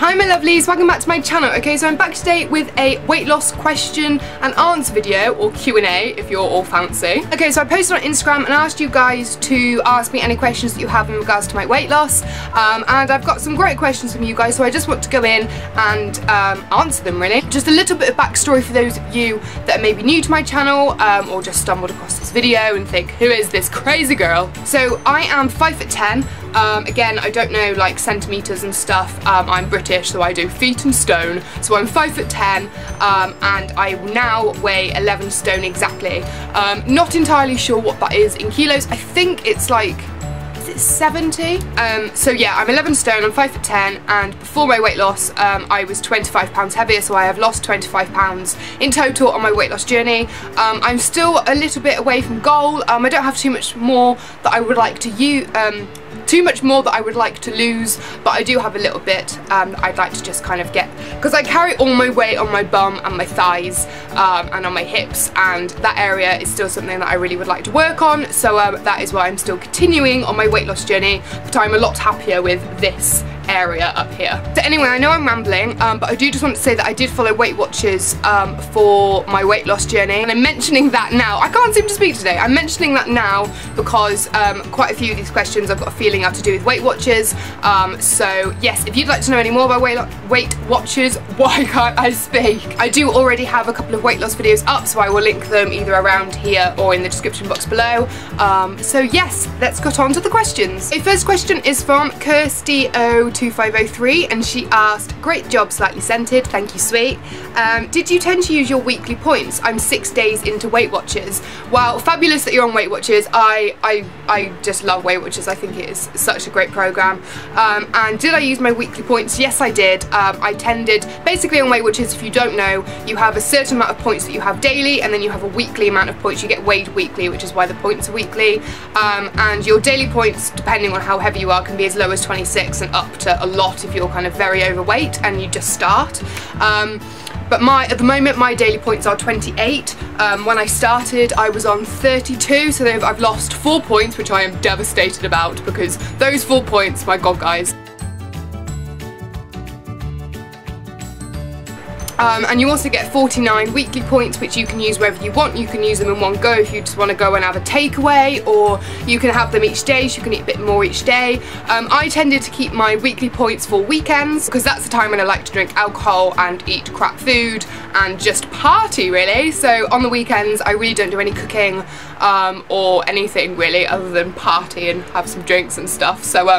Hi my lovelies, welcome back to my channel. Okay, so I'm back today with a weight loss question and answer video, or Q&A if you're all fancy. Okay, so I posted on Instagram and asked you guys to ask me any questions that you have in regards to my weight loss, and I've got some great questions from you guys, so I just want to go in and answer them really. Just a little bit of backstory for those of you that are maybe new to my channel, or just stumbled across this video and think, who is this crazy girl? So I am 5'10". Again, I don't know like centimetres and stuff. I'm British, so I do feet and stone. So I'm 5'10", and I now weigh 11 stone exactly. Not entirely sure what that is in kilos. I think it's like, is it 70? So yeah, I'm 11 stone, I'm 5'10", and before my weight loss, I was 25 pounds heavier, so I have lost 25 pounds in total on my weight loss journey. I'm still a little bit away from goal. I don't have too much more that I would like to use. Too much more that I would like to lose, but I do have a little bit I'd like to just kind of get, because I carry all my weight on my bum and my thighs and on my hips, and that area is still something that I really would like to work on, so that is why I'm still continuing on my weight loss journey, but I'm a lot happier with this area up here. So anyway, I know I'm rambling, but I do just want to say that I did follow Weight Watchers for my weight loss journey, and I'm mentioning that now. I can't seem to speak today. I'm mentioning that now because quite a few of these questions I've got a feeling have to do with Weight Watchers. So yes, if you'd like to know any more about Weight Watchers, why can't I speak? I do already have a couple of weight loss videos up, so I will link them either around here or in the description box below. So yes, let's get on to the questions. The first question is from Kirsty02503, and she asked, great job Slightly Scented, thank you sweet. Did you tend to use your weekly points? I'm 6 days into Weight Watchers. Wow, fabulous that you're on Weight Watchers. I just love Weight Watchers. I think it is such a great program. And did I use my weekly points? Yes, I did. I tended, basically on Weight Watchers, if you don't know, you have a certain amount of points that you have daily, and then you have a weekly amount of points. You get weighed weekly, which is why the points are weekly. And your daily points, depending on how heavy you are, can be as low as 26 and up to a lot if you're kind of very overweight and you just start. But at the moment my daily points are 28. When I started I was on 32, so I've lost 4 points, which I am devastated about, because those 4 points, my god guys. And you also get 49 weekly points, which you can use wherever you want. You can use them in one go if you just want to go and have a takeaway, or you can have them each day, so you can eat a bit more each day. I tended to keep my weekly points for weekends, because that's the time when I like to drink alcohol and eat crap food and just party really. So on the weekends I really don't do any cooking or anything really other than party and have some drinks and stuff. So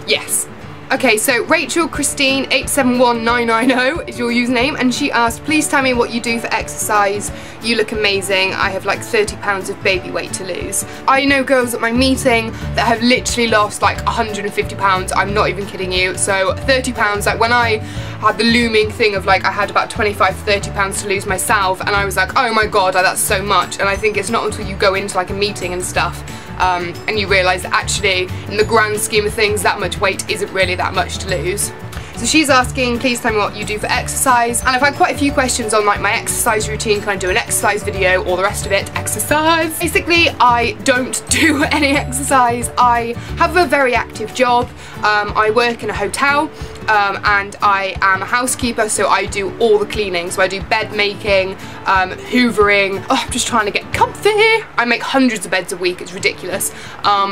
yes. Okay, so Rachel Christine 871990 is your username, and she asked, please tell me what you do for exercise. You look amazing. I have like 30 pounds of baby weight to lose. I know girls at my meeting that have literally lost like 150 pounds. I'm not even kidding you. So 30 pounds, like when I had the looming thing of like I had about 25 to 30 pounds to lose myself, and I was like, oh my god, that's so much. And I think it's not until you go into like a meeting and stuff and you realise that actually in the grand scheme of things that much weight isn't really that much to lose. So she's asking, please tell me what you do for exercise, and I've had quite a few questions on like my exercise routine. Can I do an exercise video, or the rest of it exercise? Basically I don't do any exercise. I have a very active job. I work in a hotel, and I am a housekeeper, so I do all the cleaning. So I do bed making, hoovering. Oh, I'm just trying to get comfy. I make hundreds of beds a week, it's ridiculous.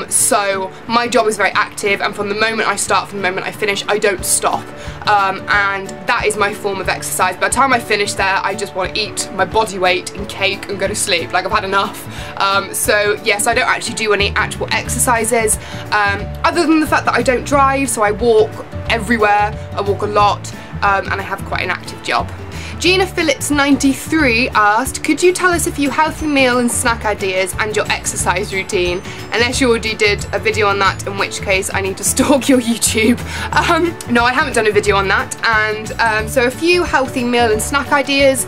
So my job is very active, and from the moment I start, from the moment I finish, I don't stop. And that is my form of exercise. By the time I finish there, I just want to eat my body weight in cake and go to sleep. Like, I've had enough. So yes, I don't actually do any actual exercises, other than the fact that I don't drive, so I walk everywhere. I walk a lot, and I have quite an active job. Gina Phillips 93 asked, could you tell us a few healthy meal and snack ideas and your exercise routine? Unless you already did a video on that, in which case I need to stalk your YouTube. No, I haven't done a video on that. And so a few healthy meal and snack ideas.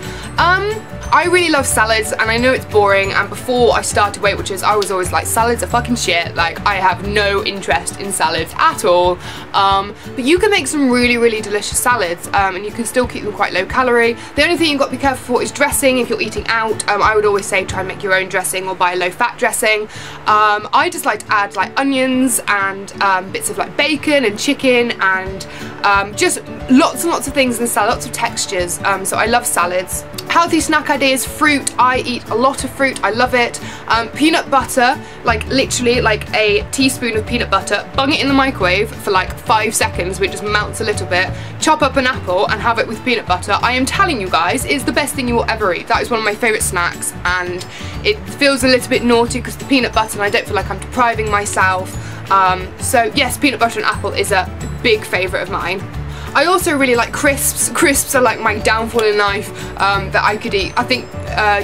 I really love salads, and I know it's boring, and before I started Weight Watchers I was always like, salads are fucking shit, like I have no interest in salads at all, but you can make some really delicious salads, and you can still keep them quite low calorie. The only thing you've got to be careful for is dressing. If you're eating out, I would always say try and make your own dressing or buy a low fat dressing. I just like to add like onions and bits of like bacon and chicken and just lots and lots of things in the salad, lots of textures, so I love salads. Healthy snack ideas: fruit. I eat a lot of fruit, I love it. Peanut butter, like literally like a teaspoon of peanut butter, bung it in the microwave for like 5 seconds where it just melts a little bit, chop up an apple and have it with peanut butter. I am telling you guys, it's the best thing you will ever eat. That is one of my favourite snacks, and it feels a little bit naughty because the peanut butter, and I don't feel like I'm depriving myself. So yes, peanut butter and apple is a big favourite of mine. I also really like crisps. Crisps are like my downfall in life that I could eat. I think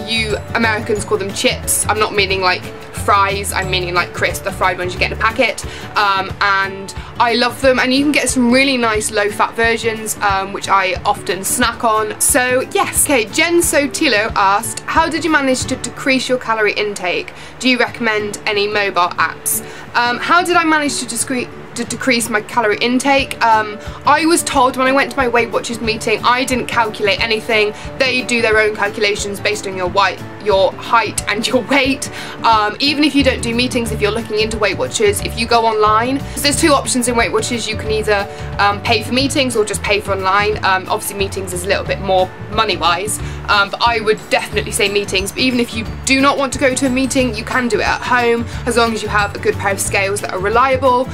you Americans call them chips. I'm not meaning like fries, I'm meaning like crisps, the fried ones you get in a packet, and I love them, and you can get some really nice low-fat versions which I often snack on. So yes. Okay, Jen Sotilo asked, how did you manage to decrease your calorie intake? Do you recommend any mobile apps? How did I manage to decrease my calorie intake? I was told when I went to my Weight Watchers meeting, I didn't calculate anything. They do their own calculations based on your height and your weight. Even if you don't do meetings, if you're looking into Weight Watchers, if you go online, so there's two options in Weight Watchers. You can either pay for meetings or just pay for online. Obviously meetings is a little bit more money wise, but I would definitely say meetings. But even if you do not want to go to a meeting, you can do it at home as long as you have a good pair of scales that are reliable,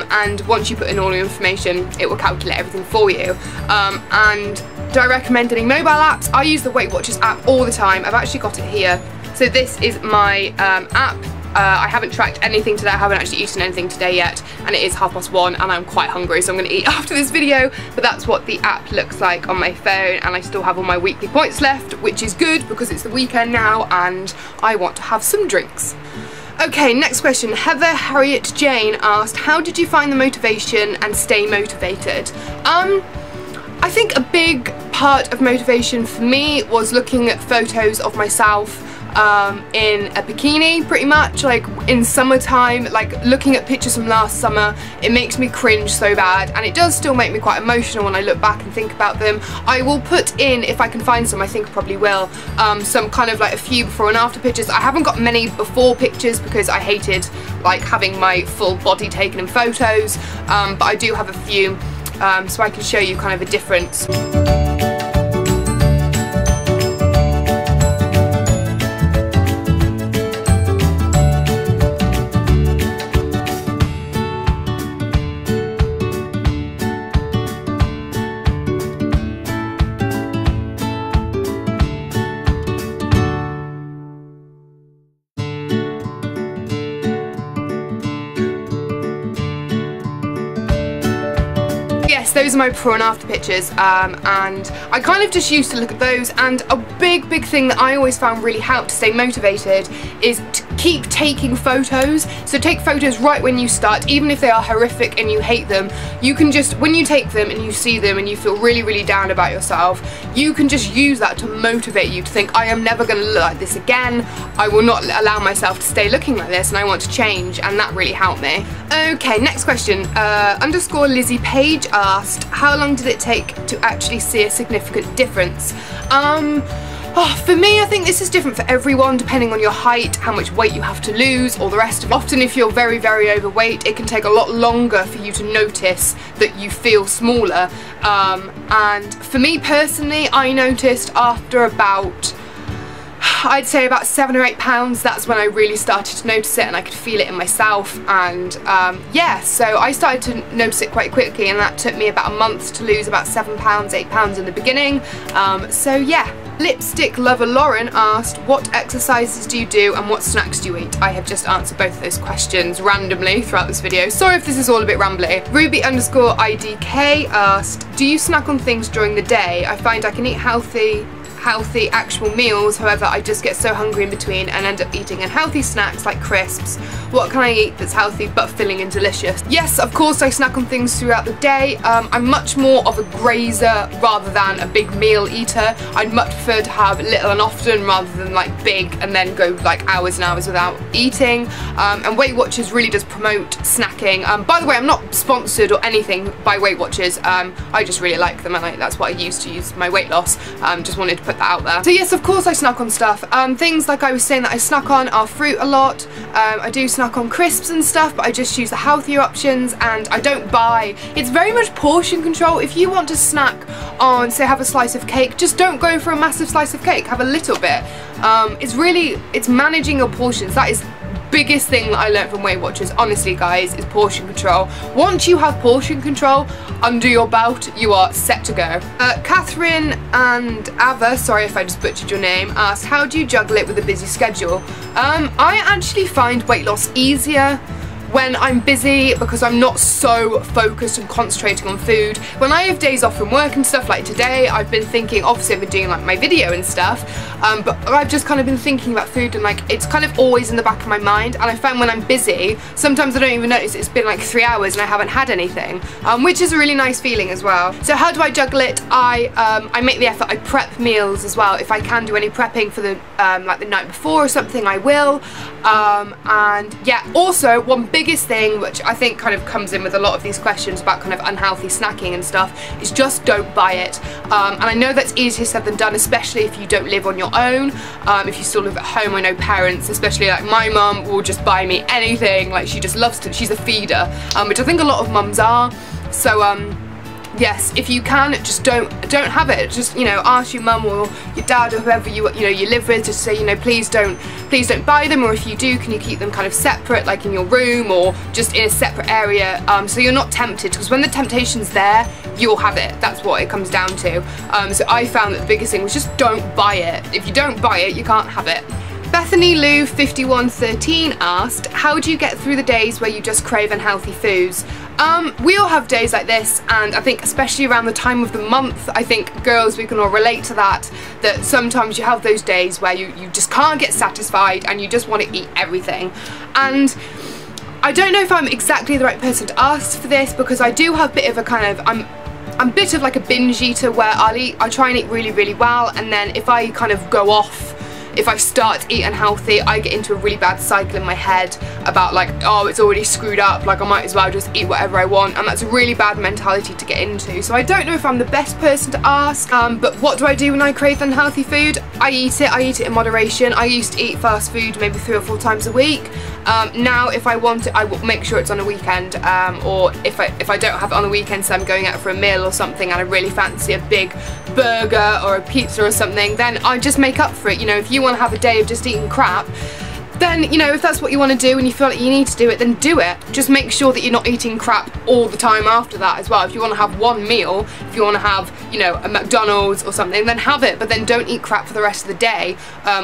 and once you put in all your information it will calculate everything for you. And do I recommend any mobile apps? I use the Weight Watchers app all the time. I've actually got it here. So this is my app. I haven't tracked anything today, I haven't actually eaten anything today yet, and it is 1:30 and I'm quite hungry, so I'm going to eat after this video. But that's what the app looks like on my phone, and I still have all my weekly points left, which is good because it's the weekend now and I want to have some drinks. Okay, next question. Heather Harriet Jane asked, how did you find the motivation and stay motivated? I think a big part of motivation for me was looking at photos of myself in a bikini, pretty much, like in summertime, like looking at pictures from last summer. It makes me cringe so bad, and it does still make me quite emotional when I look back and think about them. I will put in, if I can find some, I think I probably will, some kind of like a few before and after pictures. I haven't got many before pictures because I hated like having my full body taken in photos, but I do have a few, so I can show you kind of a difference. Those are my before and after pictures, and I kind of just used to look at those, and a big thing that I always found really helped to stay motivated is to keep taking photos. So take photos right when you start, even if they are horrific and you hate them. You can just, when you take them and you see them and you feel really down about yourself, you can just use that to motivate you to think, I am never going to look like this again, I will not allow myself to stay looking like this, and I want to change, and that really helped me. Okay, next question. Underscore Lizzie Page asked, how long did it take to actually see a significant difference? For me, I think this is different for everyone depending on your height, how much weight you have to lose, all the rest of it. Often if you're very overweight, it can take a lot longer for you to notice that you feel smaller. And for me personally, I noticed after about, I'd say about 7 or 8 pounds, that's when I really started to notice it and I could feel it in myself. And yeah, so I started to notice it quite quickly, and that took me about a month to lose about 7 pounds, 8 pounds in the beginning. So yeah. Lipstick Lover Lauren asked, what exercises do you do and what snacks do you eat? I have just answered both of those questions randomly throughout this video. Sorry if this is all a bit rambly. Ruby_IDK asked, do you snack on things during the day? I find I can eat healthy healthy actual meals, however I just get so hungry in between and end up eating unhealthy snacks like crisps. What can I eat that's healthy but filling and delicious? Yes, of course I snack on things throughout the day. I'm much more of a grazer rather than a big meal eater. I'd much prefer to have little and often rather than like big and then go like hours and hours without eating. And Weight Watchers really does promote snacking. By the way, I'm not sponsored or anything by Weight Watchers. I just really like them, and that's what I use to use my weight loss. Just wanted to put that out there. So yes, of course I snack on stuff. Things like I was saying that I snack on are fruit a lot. I do snack on crisps and stuff, but I just choose the healthier options, and I don't buy. It's very much portion control. If you want to snack on, say, have a slice of cake, just don't go for a massive slice of cake. Have a little bit. It's managing your portions. That is biggest thing that I learned from Weight Watchers, honestly guys, is portion control. Once you have portion control under your belt, you are set to go. Catherine and Ava, sorry if I just butchered your name, asked, how do you juggle it with a busy schedule? I actually find weight loss easier when I'm busy because I'm not so focused and concentrating on food. When I have days off from work and stuff, like today, I've been thinking, obviously I've been doing like my video and stuff, but I've just kind of been thinking about food, and like it's kind of always in the back of my mind. And I find when I'm busy, sometimes I don't even notice it's been like 3 hours and I haven't had anything, which is a really nice feeling as well. So how do I juggle it? I make the effort. I prep meals as well. If I can do any prepping for the like the night before or something, I will. And yeah, also one biggest thing which I think kind of comes in with a lot of these questions about kind of unhealthy snacking and stuff is just don't buy it. And I know that's easier said than done, especially if you don't live on your own. If you still live at home, I know parents, especially like my mum, will just buy me anything. Like she just loves to, she's a feeder, which I think a lot of mums are. So yes, if you can, just don't have it. Just, you know, ask your mum or your dad or whoever you live with, just say, you know, please don't buy them, or if you do, can you keep them kind of separate, like in your room or just in a separate area, so you're not tempted, because when the temptation's there, you'll have it. That's what it comes down to. So I found that the biggest thing was just don't buy it. If you don't buy it, you can't have it. Bethany Lou 5113 asked, how do you get through the days where you just crave unhealthy foods? We all have days like this, and I think especially around the time of the month, I think girls, we can all relate to that sometimes you have those days where you just can't get satisfied and you just want to eat everything. And I don't know if I'm exactly the right person to ask for this, because I do have a bit of a kind of, I'm a bit of like a binge eater where I try and eat really, really well, and then if I kind of go off, if I start to eat unhealthy, I get into a really bad cycle in my head about like, oh, it's already screwed up, like I might as well just eat whatever I want, and that's a really bad mentality to get into. So I don't know if I'm the best person to ask, but what do I do when I crave unhealthy food? I eat it in moderation. I used to eat fast food maybe 3 or 4 times a week. Now if I want it, I will make sure it's on a weekend, or if I don't have it on the weekend, so I'm going out for a meal or something and I really fancy a big burger or a pizza or something, then I just make up for it. You know, if you want to have a day of just eating crap, then, you know, if that's what you want to do and you feel like you need to do it, then do it. Just make sure that you're not eating crap all the time after that as well. If you want to have one meal, if you want to have, you know, a Mcdonald's or something, then have it, but then don't eat crap for the rest of the day,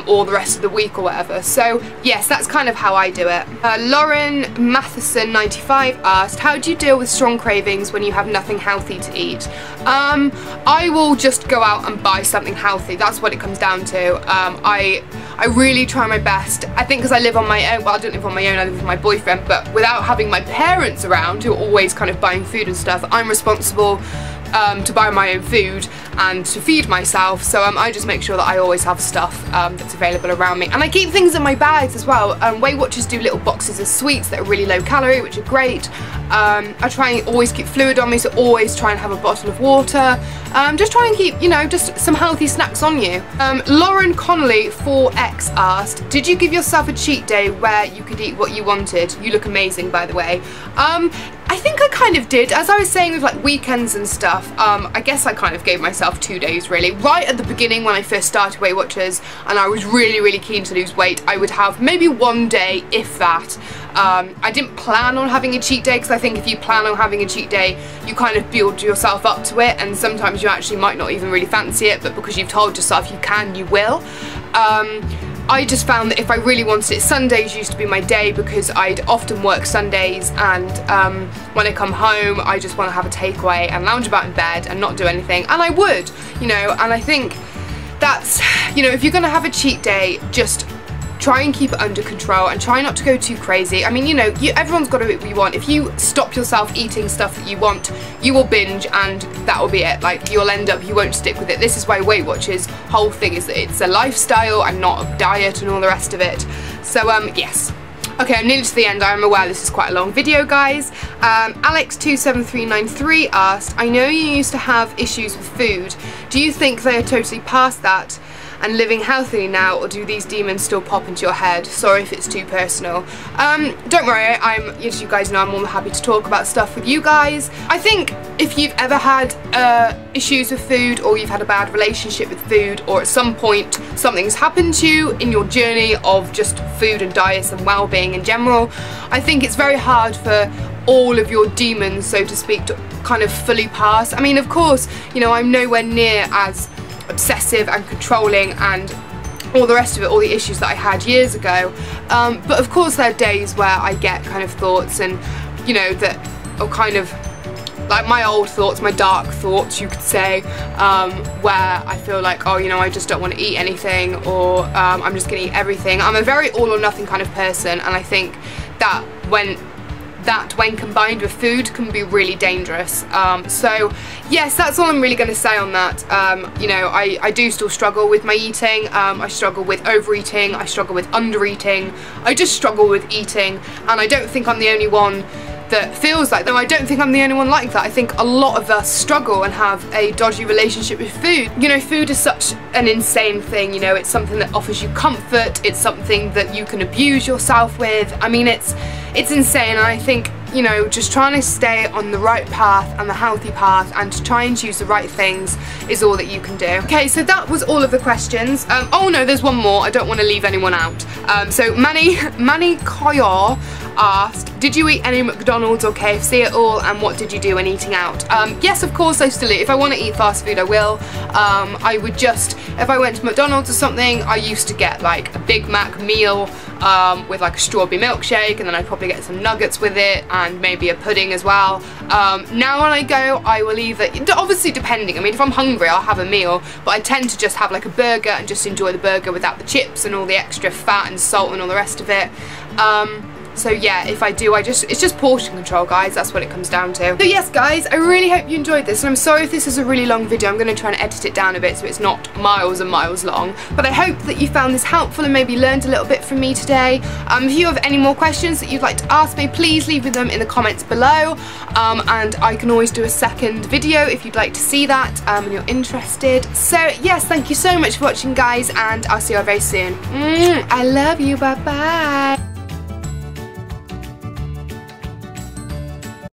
or the rest of the week or whatever. So yes, that's kind of how I do it. Lauren Matheson 95 asked, how do you deal with strong cravings when you have nothing healthy to eat? I will just go out and buy something healthy. That's what it comes down to. I really try my best. I think because I live on my own, well, I don't live on my own, I live with my boyfriend, but without having my parents around who are always kind of buying food and stuff, I'm responsible to buy my own food and to feed myself. So I just make sure that I always have stuff that's available around me, and I keep things in my bags as well. Weight Watchers do little boxes of sweets that are really low calorie, which are great. I try and always keep fluid on me, so always try and have a bottle of water. Just try and keep, you know, just some healthy snacks on you. Lauren Connolly 4X asked, did you give yourself a cheat day where you could eat what you wanted? You look amazing, by the way. I think I kind of did. As I was saying with like weekends and stuff, I guess I kind of gave myself 2 days really. Right at the beginning when I first started Weight Watchers and I was really, really keen to lose weight, I would have maybe 1 day, if that. I didn't plan on having a cheat day, because I think if you plan on having a cheat day, you kind of build yourself up to it, and sometimes you actually might not even really fancy it, but because you've told yourself you can, you will. I just found that if I really wanted it, Sundays used to be my day, because I'd often work Sundays, and when I come home I just want to have a takeaway and lounge about in bed and not do anything, and I would, you know, and I think that's, you know, if you're gonna have a cheat day, just try and keep it under control and try not to go too crazy. I mean, you know, everyone's got to eat what you want. If you stop yourself eating stuff that you want, you will binge and that will be it. Like, you'll end up, you won't stick with it. This is why Weight Watchers' whole thing is that it's a lifestyle and not a diet and all the rest of it. So, yes. Okay, I'm nearly to the end. I'm aware this is quite a long video, guys. Alex27393 asked, I know you used to have issues with food. Do you think they are totally past that and living healthily now, or do these demons still pop into your head? Sorry if it's too personal. Don't worry, as you guys know, I'm more than happy to talk about stuff with you guys. I think if you've ever had issues with food, or you've had a bad relationship with food, or at some point something's happened to you in your journey of just food and diets and well-being in general, I think it's very hard for all of your demons, so to speak, to kind of fully pass. I mean, of course, you know, I'm nowhere near as obsessive and controlling and all the rest of it, all the issues that I had years ago, but of course there are days where I get kind of thoughts, and you know, that are kind of like my old thoughts, my dark thoughts you could say, where I feel like, oh, you know, I just don't want to eat anything, or I'm just gonna eat everything. I'm a very all or nothing kind of person, and I think that when combined with food can be really dangerous. So yes, that's all I'm really going to say on that. You know, I do still struggle with my eating. I struggle with overeating, I struggle with undereating, I just struggle with eating, and I don't think I'm the only one that feels like that. I don't think I'm the only one like that. I think a lot of us struggle and have a dodgy relationship with food. You know, food is such an insane thing, you know, it's something that offers you comfort, it's something that you can abuse yourself with. I mean, it's insane, and I think, you know, just trying to stay on the right path and the healthy path and to try and choose the right things is all that you can do. Okay, so that was all of the questions. Oh no, there's one more. I don't want to leave anyone out. So Manny Koyor asked, did you eat any McDonald's or KFC at all, and what did you do when eating out? Yes, of course I still eat. If I want to eat fast food, I will. I would just, if I went to McDonald's or something, I used to get like a Big Mac meal with like a strawberry milkshake, and then I'd probably get some nuggets with it and maybe a pudding as well. Now when I go, I will either, obviously depending, I mean, if I'm hungry I'll have a meal, but I tend to just have like a burger and just enjoy the burger without the chips and all the extra fat and salt and all the rest of it. So yeah, if I do, it's just portion control, guys, that's what it comes down to. So yes, guys, I really hope you enjoyed this, and I'm sorry if this is a really long video. I'm going to try and edit it down a bit so it's not miles and miles long, but I hope that you found this helpful and maybe learned a little bit from me today. If you have any more questions that you'd like to ask me, please leave them in the comments below, and I can always do a second video if you'd like to see that and you're interested. So yes, thank you so much for watching, guys, and I'll see you all very soon. I love you, bye bye.